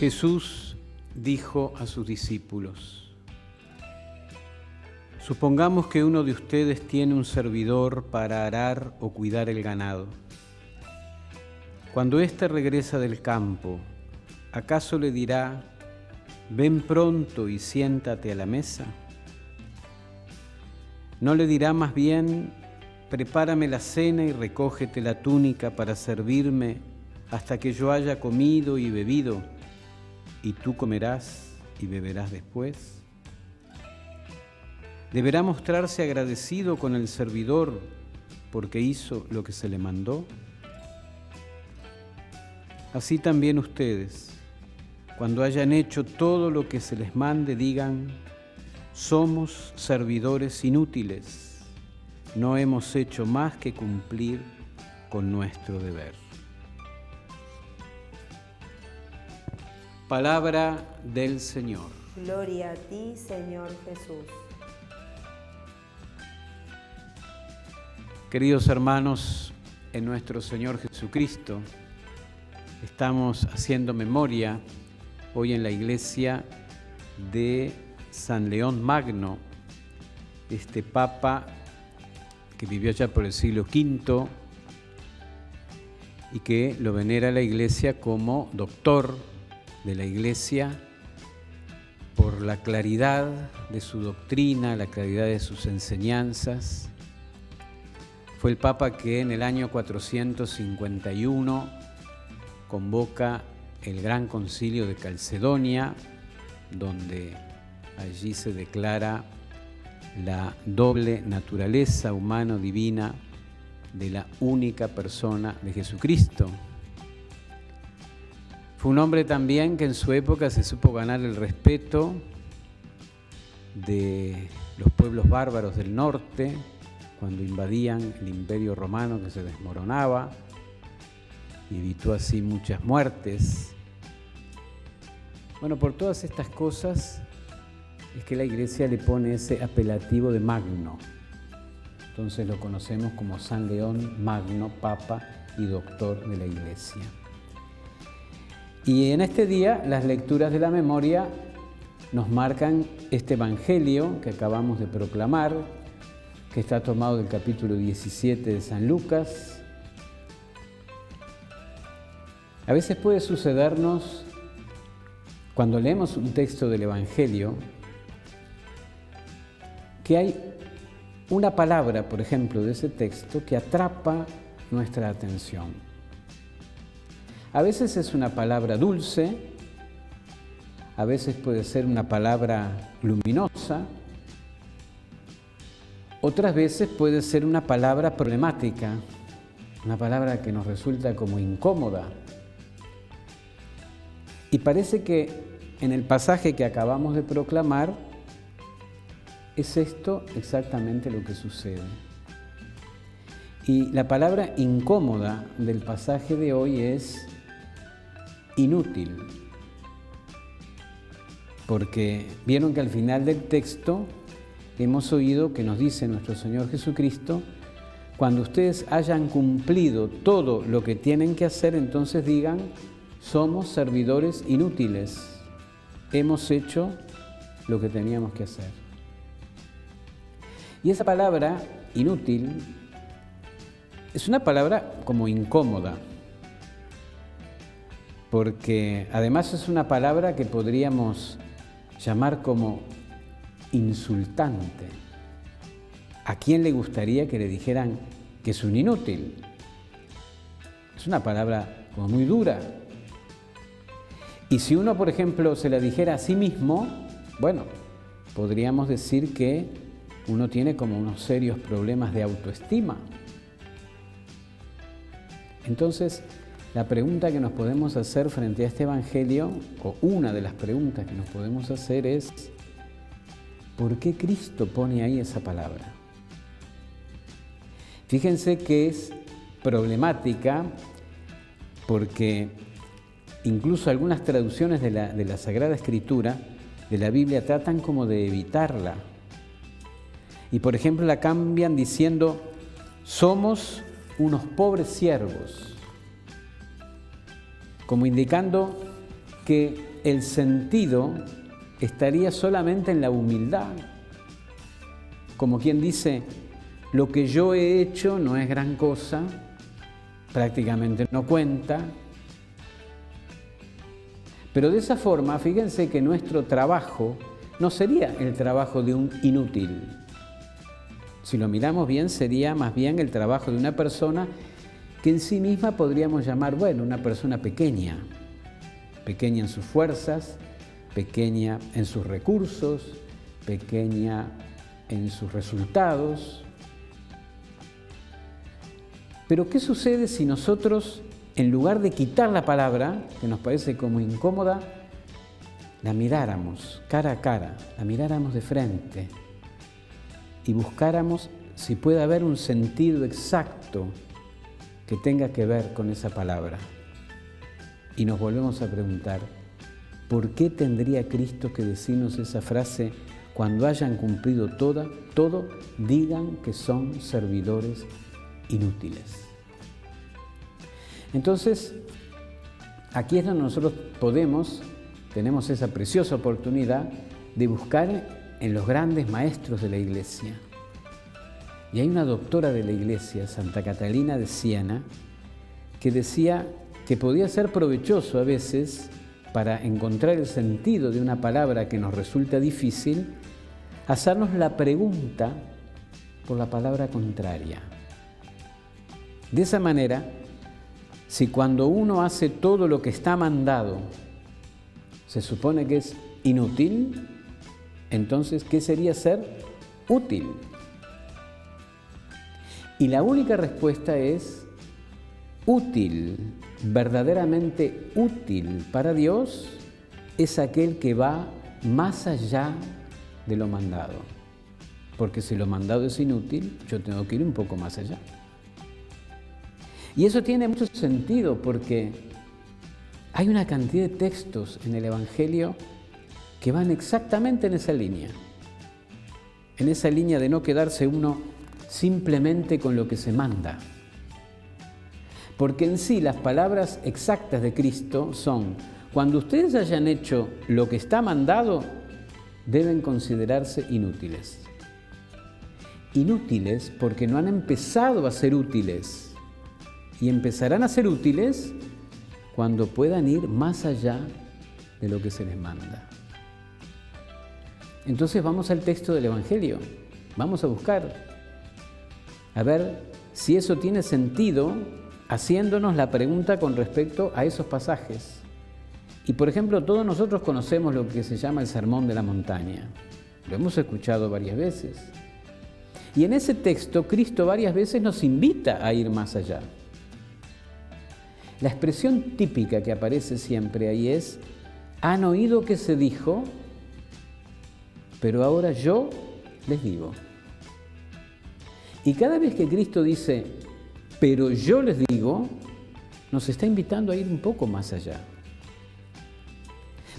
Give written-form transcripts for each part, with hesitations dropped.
Jesús dijo a sus discípulos: supongamos que uno de ustedes tiene un servidor para arar o cuidar el ganado. Cuando éste regresa del campo, ¿acaso le dirá: ven pronto y siéntate a la mesa? ¿No le dirá más bien: prepárame la cena y recógete la túnica para servirme hasta que yo haya comido y bebido, y tú comerás y beberás después? ¿Deberá mostrarse agradecido con el servidor porque hizo lo que se le mandó? Así también ustedes, cuando hayan hecho todo lo que se les mande, digan: somos servidores inútiles, no hemos hecho más que cumplir con nuestro deber. Palabra del Señor. Gloria a ti, Señor Jesús. Queridos hermanos, en nuestro Señor Jesucristo, estamos haciendo memoria hoy en la iglesia de San León Magno, este papa que vivió allá por el siglo V y que lo venera la iglesia como doctor de la iglesia por la claridad de su doctrina, la claridad de sus enseñanzas. Fue el papa que en el año 451 convoca el Gran Concilio de Calcedonia, donde allí se declara la doble naturaleza humano-divina de la única persona de Jesucristo. Fue un hombre también que en su época se supo ganar el respeto de los pueblos bárbaros del norte, cuando invadían el Imperio Romano que se desmoronaba, y evitó así muchas muertes. Bueno, por todas estas cosas es que la Iglesia le pone ese apelativo de Magno. Entonces lo conocemos como San León Magno, Papa y Doctor de la Iglesia. Y en este día las lecturas de la memoria nos marcan este Evangelio que acabamos de proclamar, que está tomado del capítulo 17 de San Lucas. A veces puede sucedernos, cuando leemos un texto del Evangelio, que hay una palabra, por ejemplo, de ese texto que atrapa nuestra atención. A veces es una palabra dulce, a veces puede ser una palabra luminosa, otras veces puede ser una palabra problemática, una palabra que nos resulta como incómoda. Y parece que en el pasaje que acabamos de proclamar es esto exactamente lo que sucede. Y la palabra incómoda del pasaje de hoy es inútil, porque vieron que al final del texto hemos oído que nos dice nuestro Señor Jesucristo: cuando ustedes hayan cumplido todo lo que tienen que hacer, entonces digan: somos servidores inútiles, hemos hecho lo que teníamos que hacer. Y esa palabra inútil es una palabra como incómoda, porque además es una palabra que podríamos llamar como insultante. ¿A quién le gustaría que le dijeran que es un inútil? Es una palabra como muy dura. Y si uno, por ejemplo, se la dijera a sí mismo, bueno, podríamos decir que uno tiene como unos serios problemas de autoestima. Entonces, la pregunta que nos podemos hacer frente a este Evangelio, o una de las preguntas que nos podemos hacer es: ¿por qué Cristo pone ahí esa palabra? Fíjense que es problemática porque incluso algunas traducciones de la Sagrada Escritura, de la Biblia, tratan como de evitarla. Y por ejemplo la cambian diciendo: somos unos pobres siervos, como indicando que el sentido estaría solamente en la humildad. Como quien dice, lo que yo he hecho no es gran cosa, prácticamente no cuenta. Pero de esa forma, fíjense que nuestro trabajo no sería el trabajo de un inútil. Si lo miramos bien, sería más bien el trabajo de una persona que en sí misma podríamos llamar, bueno, una persona pequeña. Pequeña en sus fuerzas, pequeña en sus recursos, pequeña en sus resultados. Pero ¿qué sucede si nosotros, en lugar de quitar la palabra, que nos parece como incómoda, la miráramos cara a cara, la miráramos de frente y buscáramos si puede haber un sentido exacto que tenga que ver con esa palabra? Y nos volvemos a preguntar, ¿por qué tendría Cristo que decirnos esa frase? Cuando hayan cumplido todo, digan que son servidores inútiles. Entonces, aquí es donde nosotros tenemos esa preciosa oportunidad de buscar en los grandes maestros de la Iglesia. Y hay una doctora de la Iglesia, Santa Catalina de Siena, que decía que podía ser provechoso a veces para encontrar el sentido de una palabra que nos resulta difícil, hacernos la pregunta por la palabra contraria. De esa manera, si cuando uno hace todo lo que está mandado, se supone que es inútil, entonces, ¿qué sería ser útil? Y la única respuesta es útil. Verdaderamente útil para Dios es aquel que va más allá de lo mandado. Porque si lo mandado es inútil, yo tengo que ir un poco más allá. Y eso tiene mucho sentido porque hay una cantidad de textos en el Evangelio que van exactamente en esa línea de no quedarse uno simplemente con lo que se manda. Porque en sí las palabras exactas de Cristo son: cuando ustedes hayan hecho lo que está mandado, deben considerarse inútiles. Inútiles porque no han empezado a ser útiles. Y empezarán a ser útiles cuando puedan ir más allá de lo que se les manda. Entonces vamos al texto del Evangelio. Vamos a buscar, a ver si eso tiene sentido, haciéndonos la pregunta con respecto a esos pasajes. Y por ejemplo, todos nosotros conocemos lo que se llama el Sermón de la Montaña. Lo hemos escuchado varias veces. Y en ese texto, Cristo varias veces nos invita a ir más allá. La expresión típica que aparece siempre ahí es: han oído que se dijo, pero ahora yo les digo. Y cada vez que Cristo dice, pero yo les digo, nos está invitando a ir un poco más allá.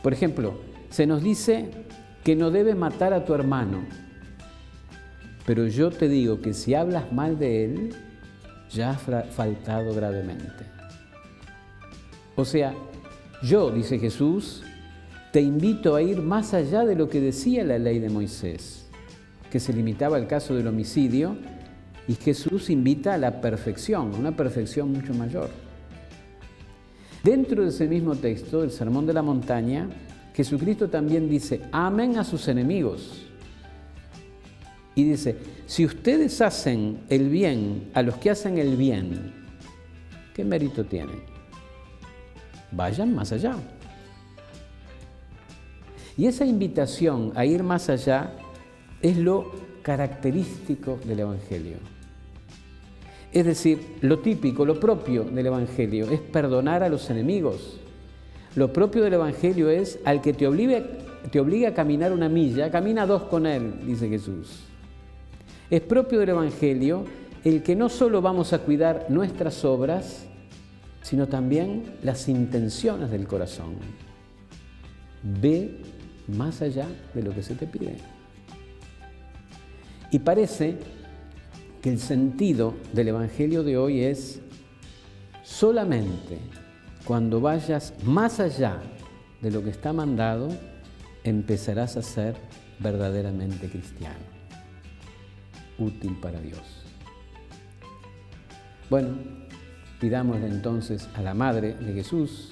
Por ejemplo, se nos dice que no debes matar a tu hermano, pero yo te digo que si hablas mal de él, ya has faltado gravemente. O sea, yo, dice Jesús, te invito a ir más allá de lo que decía la ley de Moisés, que se limitaba al caso del homicidio, y Jesús invita a la perfección, una perfección mucho mayor. Dentro de ese mismo texto, el Sermón de la Montaña, Jesucristo también dice: amen a sus enemigos. Y dice: si ustedes hacen el bien a los que hacen el bien, ¿qué mérito tienen? Vayan más allá. Y esa invitación a ir más allá es lo característico del Evangelio. Es decir, lo típico, lo propio del Evangelio es perdonar a los enemigos. Lo propio del Evangelio es: al que te obliga a caminar una milla, camina 2 con él, dice Jesús. Es propio del Evangelio el que no solo vamos a cuidar nuestras obras, sino también las intenciones del corazón. Ve más allá de lo que se te pide. Y parece que el sentido del Evangelio de hoy es: solamente cuando vayas más allá de lo que está mandado, empezarás a ser verdaderamente cristiano, útil para Dios. Bueno, pidámosle entonces a la Madre de Jesús,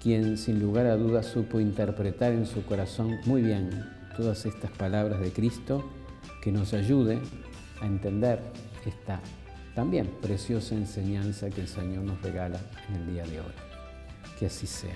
quien sin lugar a dudas supo interpretar en su corazón muy bien todas estas palabras de Cristo, que nos ayude a entender esta también preciosa enseñanza que el Señor nos regala en el día de hoy. Que así sea.